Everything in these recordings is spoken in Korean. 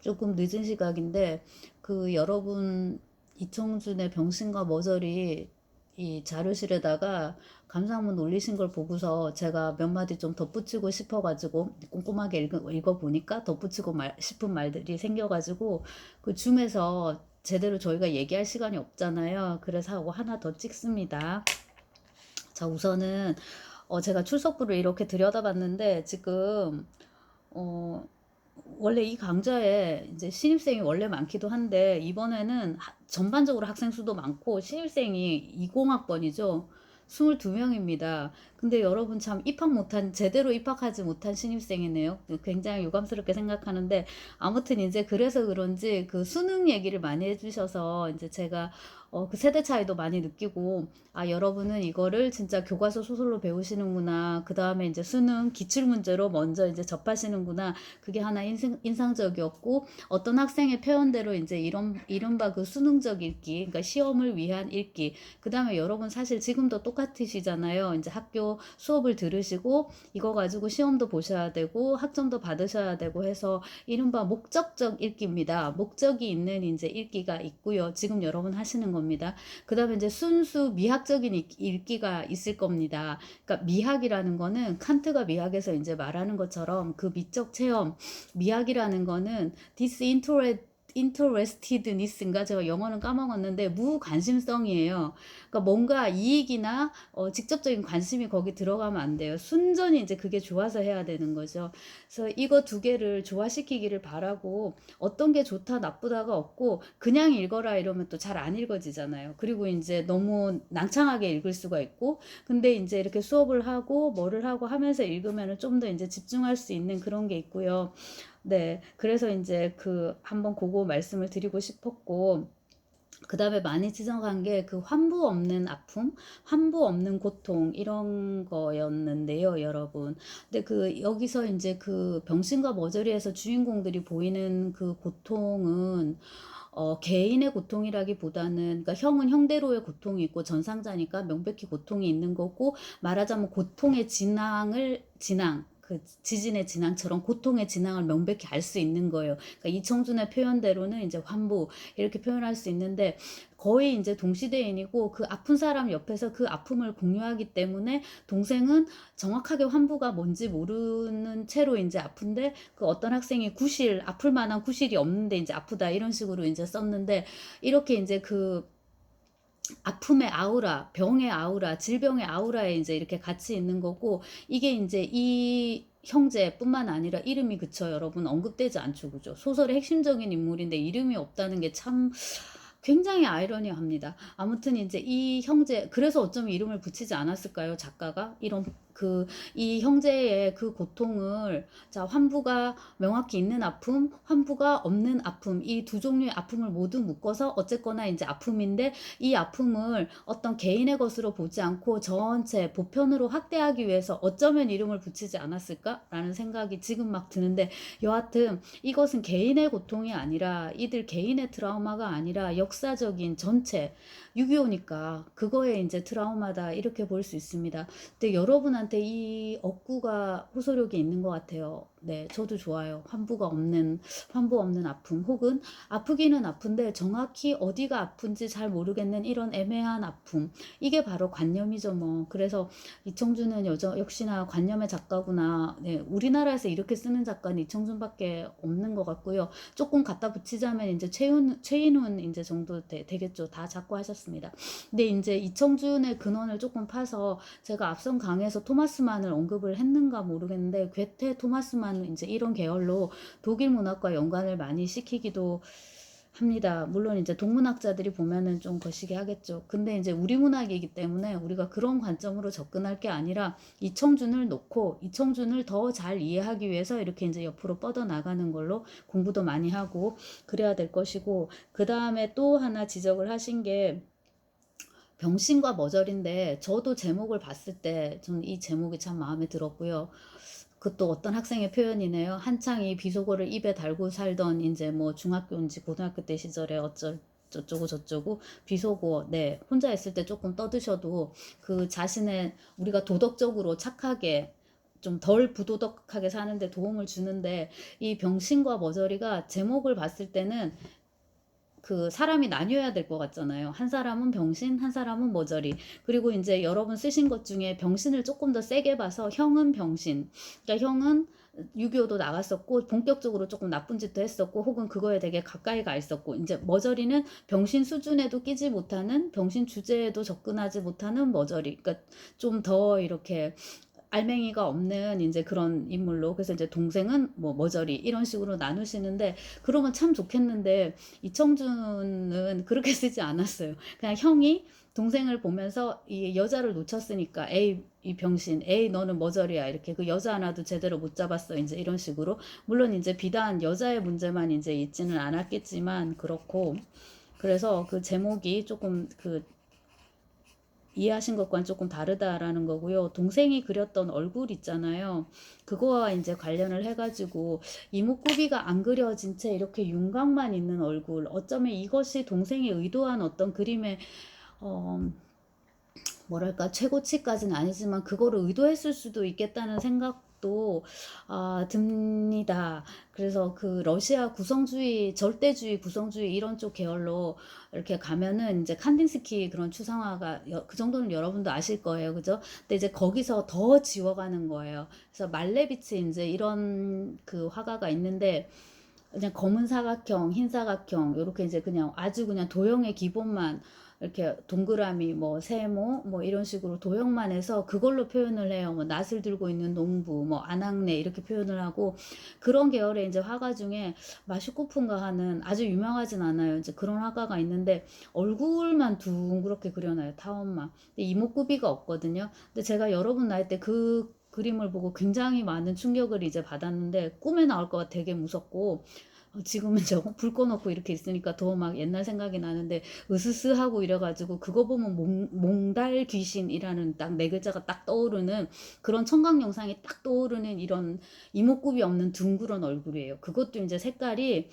조금 늦은 시각인데 그 여러분 이청준의 병신과 머저리 이 자료실에다가 감상문 올리신 걸 보고서 제가 몇 마디 좀 덧붙이고 싶어가지고 꼼꼼하게 읽어보니까 덧붙이고 싶은 말들이 생겨가지고 그 줌에서 제대로 저희가 얘기할 시간이 없잖아요. 그래서 하고 하나 더 찍습니다. 자, 우선은 제가 출석부를 이렇게 들여다봤는데 지금 어, 원래 이 강좌에 이제 신입생이 원래 많기도 한데 이번에는 전반적으로 학생 수도 많고 신입생이 20학번이죠. 22명입니다. 근데 여러분 참 제대로 입학하지 못한 신입생이네요. 굉장히 유감스럽게 생각하는데 아무튼 이제 그래서 그런지 그 수능 얘기를 많이 해주셔서 이제 제가 그 세대 차이도 많이 느끼고, 아, 여러분은 이거를 진짜 교과서 소설로 배우시는구나. 그 다음에 이제 수능 기출문제로 먼저 이제 접하시는구나. 그게 하나 인상적이었고, 어떤 학생의 표현대로 이제 이른바 그 수능적 읽기, 그러니까 시험을 위한 읽기. 그 다음에 여러분 사실 지금도 똑같으시잖아요. 이제 학교 수업을 들으시고, 이거 가지고 시험도 보셔야 되고, 학점도 받으셔야 되고 해서 이른바 목적적 읽기입니다. 목적이 있는 이제 읽기가 있고요. 지금 여러분 하시는 겁니다. 그 다음에 이제 순수 미학적인 읽기가 있을 겁니다. 그러니까 미학이라는 거는 칸트가 미학에서 이제 말하는 것처럼 그 미적 체험, 미학이라는 거는 interestedness인가 제가 영어는 까먹었는데 무관심성이에요. 그러니까 뭔가 이익이나 직접적인 관심이 거기 들어가면 안 돼요. 순전히 이제 그게 좋아서 해야 되는 거죠. 그래서 이거 두 개를 조화시키기를 바라고 어떤 게 좋다 나쁘다가 없고 그냥 읽어라 이러면 또 잘 안 읽어지잖아요. 그리고 이제 너무 낭창하게 읽을 수가 있고 근데 이제 이렇게 수업을 하고 뭐를 하고 하면서 읽으면 좀 더 이제 집중할 수 있는 그런 게 있고요. 네, 그래서 이제 그 한번 그거 말씀을 드리고 싶었고 그 다음에 많이 지적한 게 그 환부 없는 아픔, 환부 없는 고통 이런 거였는데요, 여러분. 근데 그 여기서 이제 그 병신과 머저리에서 주인공들이 보이는 그 고통은 개인의 고통이라기보다는, 그러니까 형은 형대로의 고통이 있고 전상자니까 명백히 고통이 있는 거고, 말하자면 고통의 진앙, 그 지진의 진앙처럼 고통의 진앙을 명백히 알 수 있는 거예요. 그러니까 이청준의 표현대로는 이제 환부 이렇게 표현할 수 있는데 거의 이제 동시대인이고 그 아픈 사람 옆에서 그 아픔을 공유하기 때문에 동생은 정확하게 환부가 뭔지 모르는 채로 이제 아픈데 그 어떤 학생이 아플 만한 구실이 없는데 이제 아프다 이런 식으로 이제 썼는데 이렇게 이제 그 아픔의 아우라, 병의 아우라, 질병의 아우라에 이제 이렇게 같이 있는 거고 이게 이제 이 형제뿐만 아니라 이름이 그쵸 여러분 언급되지 않죠 그죠 소설의 핵심적인 인물인데 이름이 없다는 게 참 굉장히 아이러니합니다. 아무튼 이제 이 형제 그래서 어쩌면 이름을 붙이지 않았을까요 작가가 이런 그 이 형제의 그 고통을 자 환부가 명확히 있는 아픔, 환부가 없는 아픔 이 두 종류의 아픔을 모두 묶어서 어쨌거나 이제 아픔인데 이 아픔을 어떤 개인의 것으로 보지 않고 전체 보편으로 확대하기 위해서 어쩌면 이름을 붙이지 않았을까라는 생각이 지금 막 드는데 여하튼 이것은 개인의 고통이 아니라 이들 개인의 트라우마가 아니라 역사적인 전체 6.25니까 그거에 이제 트라우마다 이렇게 볼 수 있습니다. 근데 여러분한테 이 억구가 호소력이 있는 것 같아요. 네, 저도 좋아요. 환부 없는 아픔 혹은 아프기는 아픈데 정확히 어디가 아픈지 잘 모르겠는 이런 애매한 아픔. 이게 바로 관념이죠, 뭐. 그래서 이청준은 역시나 관념의 작가구나. 네, 우리나라에서 이렇게 쓰는 작가는 이청준밖에 없는 것 같고요. 조금 갖다 붙이자면 이제 최인훈 이제 정도 되겠죠. 다 작고 하셨습니다. 근데 이제 이청준의 근원을 조금 파서 제가 앞선 강의에서 토마스만을 언급을 했는가 모르겠는데 괴테 토마스만은 이제 이런 계열로 독일 문학과 연관을 많이 시키기도 합니다. 물론 이제 동문학자들이 보면은 좀 거시기 하겠죠. 근데 이제 우리 문학이기 때문에 우리가 그런 관점으로 접근할 게 아니라 이청준을 놓고 이청준을 더 잘 이해하기 위해서 이렇게 이제 옆으로 뻗어 나가는 걸로 공부도 많이 하고 그래야 될 것이고 그 다음에 또 하나 지적을 하신 게 병신과 머저리인데 저도 제목을 봤을 때 저는 이 제목이 참 마음에 들었고요. 그것도 어떤 학생의 표현이네요. 한창 이 비속어를 입에 달고 살던 이제 뭐 중학교인지 고등학교 때 시절에 저쩌고 저쩌고 비속어 네 혼자 있을 때 조금 떠드셔도 그 자신의 우리가 도덕적으로 착하게 좀 덜 부도덕하게 사는데 도움을 주는데, 이 병신과 머저리가 제목을 봤을 때는 그 사람이 나뉘어야 될 것 같잖아요. 한 사람은 병신, 한 사람은 머저리. 그리고 이제 여러분 쓰신 것 중에 병신을 조금 더 세게 봐서 형은 병신. 그러니까 형은 6.25도 나갔었고 본격적으로 조금 나쁜 짓도 했었고 혹은 그거에 되게 가까이 가 있었고, 이제 머저리는 병신 수준에도 끼지 못하는, 병신 주제에도 접근하지 못하는 머저리. 그러니까 좀 더 이렇게 알맹이가 없는 이제 그런 인물로, 그래서 이제 동생은 뭐 머저리 이런 식으로 나누시는데, 그러면 참 좋겠는데 이청준은 그렇게 쓰지 않았어요. 그냥 형이 동생을 보면서 이 여자를 놓쳤으니까 에이 이 병신, 에이 너는 머저리야, 이렇게 그 여자 하나도 제대로 못 잡았어, 이제 이런 식으로. 물론 이제 비단 여자의 문제만 이제 있지는 않았겠지만 그렇고, 그래서 그 제목이 조금 그 이해하신 것과는 조금 다르다라는 거고요. 동생이 그렸던 얼굴 있잖아요. 그거와 이제 관련을 해가지고 이목구비가 안 그려진 채 이렇게 윤곽만 있는 얼굴. 어쩌면 이것이 동생이 의도한 어떤 그림의 어, 뭐랄까 최고치까지는 아니지만 그거를 의도했을 수도 있겠다는 생각도 듭니다. 그래서 그 러시아 구성주의, 절대주의, 구성주의 이런 쪽 계열로 이렇게 가면은 이제 칸딘스키 그런 추상화가 그 정도는 여러분도 아실 거예요, 그죠? 근데 이제 거기서 더 지워가는 거예요. 그래서 말레비치 이제 이런 그 화가가 있는데, 그냥 검은 사각형, 흰 사각형, 요렇게 이제 그냥 아주 그냥 도형의 기본만 이렇게 동그라미, 뭐 세모, 뭐 이런 식으로 도형만 해서 그걸로 표현을 해요. 뭐 낫을 들고 있는 농부, 뭐 아낙네 이렇게 표현을 하고, 그런 계열의 이제 화가 중에 마슈코프인가 하는 아주 유명하진 않아요. 이제 그런 화가가 있는데 얼굴만 둥그렇게 그려놔요. 타원만. 근데 이목구비가 없거든요. 근데 제가 여러분 나이 때 그 그림을 보고 굉장히 많은 충격을 이제 받았는데, 꿈에 나올 것 같아 되게 무섭고, 지금은 저거 불 꺼놓고 이렇게 있으니까 더 막 옛날 생각이 나는데 으스스하고 이래가지고, 그거 보면 몽달 귀신이라는 딱 네 글자가 딱 떠오르는 그런 청각 영상이 딱 떠오르는 이런 이목구비 없는 둥그런 얼굴이에요. 그것도 이제 색깔이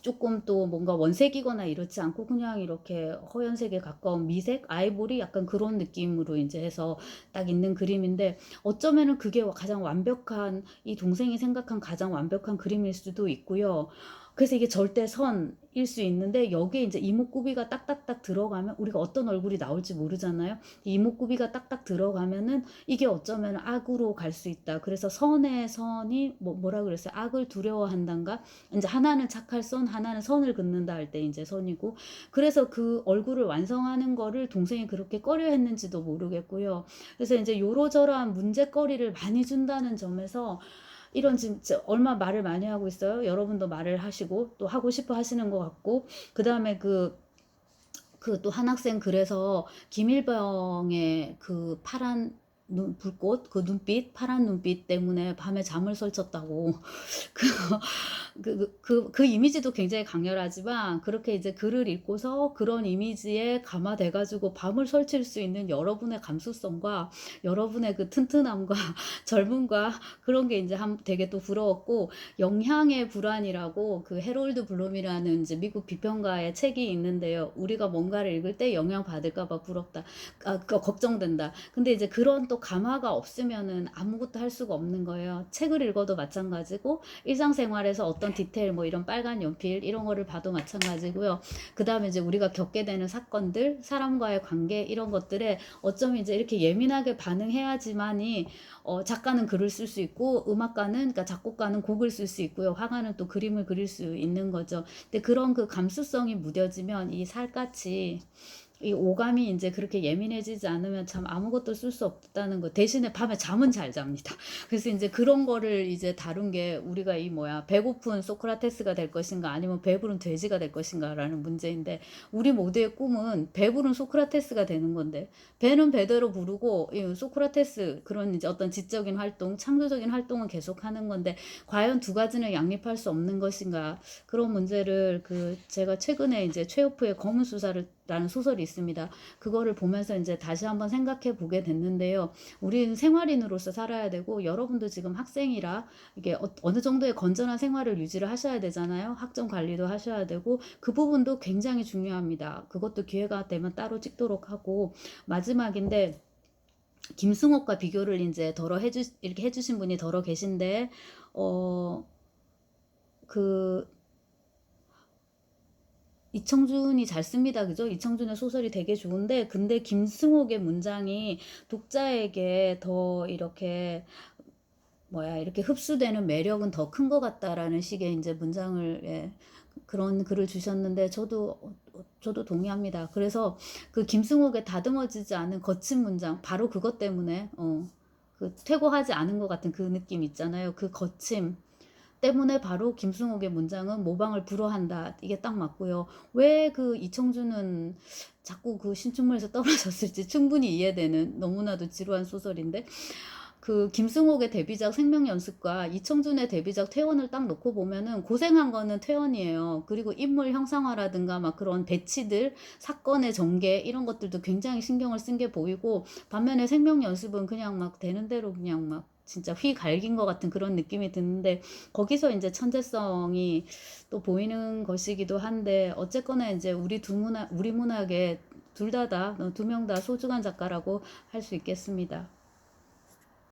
조금 또 뭔가 원색이거나 이렇지 않고 그냥 이렇게 허연색에 가까운 미색, 아이보리 약간 그런 느낌으로 이제 해서 딱 있는 그림인데, 어쩌면은 그게 가장 완벽한, 이 동생이 생각한 가장 완벽한 그림일 수도 있고요. 그래서 이게 절대선일 수 있는데, 여기에 이제 이목구비가 딱딱딱 들어가면 우리가 어떤 얼굴이 나올지 모르잖아요. 이목구비가 딱딱 들어가면은 이게 어쩌면 악으로 갈 수 있다. 그래서 선의 선이 뭐라 그랬어요? 악을 두려워한단가? 이제 하나는 착할 선, 하나는 선을 긋는다 할 때 이제 선이고, 그래서 그 얼굴을 완성하는 거를 동생이 그렇게 꺼려 했는지도 모르겠고요. 그래서 이제 요러저러한 문제거리를 많이 준다는 점에서 이런 진짜 얼마 말을 많이 하고 있어요. 여러분도 말을 하시고 또 하고 싶어 하시는 것 같고, 그 다음에 그 또 한 학생 그래서 김일병의 그 파란 불꽃, 그 눈빛, 파란 눈빛 때문에 밤에 잠을 설쳤다고. 그, 그 이미지도 굉장히 강렬하지만, 그렇게 이제 글을 읽고서 그런 이미지에 감화돼가지고 밤을 설칠 수 있는 여러분의 감수성과 여러분의 그 튼튼함과 젊음과 그런 게 이제 되게 또 부러웠고, 영향의 불안이라고 그 해롤드 블룸이라는 이제 미국 비평가의 책이 있는데요. 우리가 뭔가를 읽을 때 영향 받을까봐 부럽다. 걱정된다. 근데 이제 그런 또 감화가 없으면은 아무것도 할 수가 없는 거예요. 책을 읽어도 마찬가지고, 일상생활에서 어떤 디테일, 뭐 이런 빨간 연필 이런 거를 봐도 마찬가지고요. 그 다음에 이제 우리가 겪게 되는 사건들, 사람과의 관계 이런 것들에 어쩌면 이제 이렇게 예민하게 반응해야지만이 작가는 글을 쓸 수 있고, 음악가는, 그러니까 작곡가는 곡을 쓸 수 있고요. 화가는 또 그림을 그릴 수 있는 거죠. 근데 그런 그 감수성이 무뎌지면 이 살갗이, 이 오감이 이제 그렇게 예민해지지 않으면 참 아무것도 쓸 수 없다는 거. 대신에 밤에 잠은 잘 잡니다. 그래서 이제 그런 거를 이제 다룬 게, 우리가 이 뭐야, 배고픈 소크라테스가 될 것인가 아니면 배부른 돼지가 될 것인가라는 문제인데, 우리 모두의 꿈은 배부른 소크라테스가 되는 건데, 배는 배대로 부르고 이 소크라테스 그런 이제 어떤 지적인 활동, 창조적인 활동은 계속하는 건데, 과연 두 가지는 양립할 수 없는 것인가, 그런 문제를 제가 최근에 이제 최호프의 검은 수사를 라는 소설이 있습니다. 그거를 보면서 이제 다시 한번 생각해 보게 됐는데요. 우리는 생활인으로서 살아야 되고, 여러분도 지금 학생이라 이게 어느 정도의 건전한 생활을 유지를 하셔야 되잖아요. 학점 관리도 하셔야 되고, 그 부분도 굉장히 중요합니다. 그것도 기회가 되면 따로 찍도록 하고, 마지막인데, 김승옥과 비교를 인제 덜어 이렇게 해 주신 분이 덜어 계신데 어 그 이청준이 잘 씁니다. 그죠? 이청준의 소설이 되게 좋은데 근데 김승옥의 문장이 독자에게 더 이렇게 이렇게 흡수되는 매력은 더 큰 것 같다라는 식의 인제 문장을 그런 글을 주셨는데 저도 동의합니다. 그래서 그 김승옥의 다듬어지지 않은 거친 문장 바로 그것 때문에 그 퇴고하지 않은 것 같은 그 느낌 있잖아요. 그 거침 때문에 바로 김승옥의 문장은 '모방을 불허한다.' 이게 딱 맞고요. 왜 그 이청준은 자꾸 그 신춘문예에서 떨어졌을지 충분히 이해되는 너무나도 지루한 소설인데 그 김승옥의 데뷔작 생명연습과 이청준의 데뷔작 퇴원을 딱 놓고 보면은 고생한 거는 퇴원이에요. 그리고 인물 형상화라든가 막 그런 배치들, 사건의 전개 이런 것들도 굉장히 신경을 쓴 게 보이고 반면에 생명연습은 그냥 막 되는 대로 그냥 막 진짜 휘 갈긴 것 같은 그런 느낌이 드는데 거기서 인제 천재성이 또 보이는 것이기도 한데 어쨌거나 인제 우리 문학의 둘 다 두 명 다 소중한 작가라고 할 수 있겠습니다.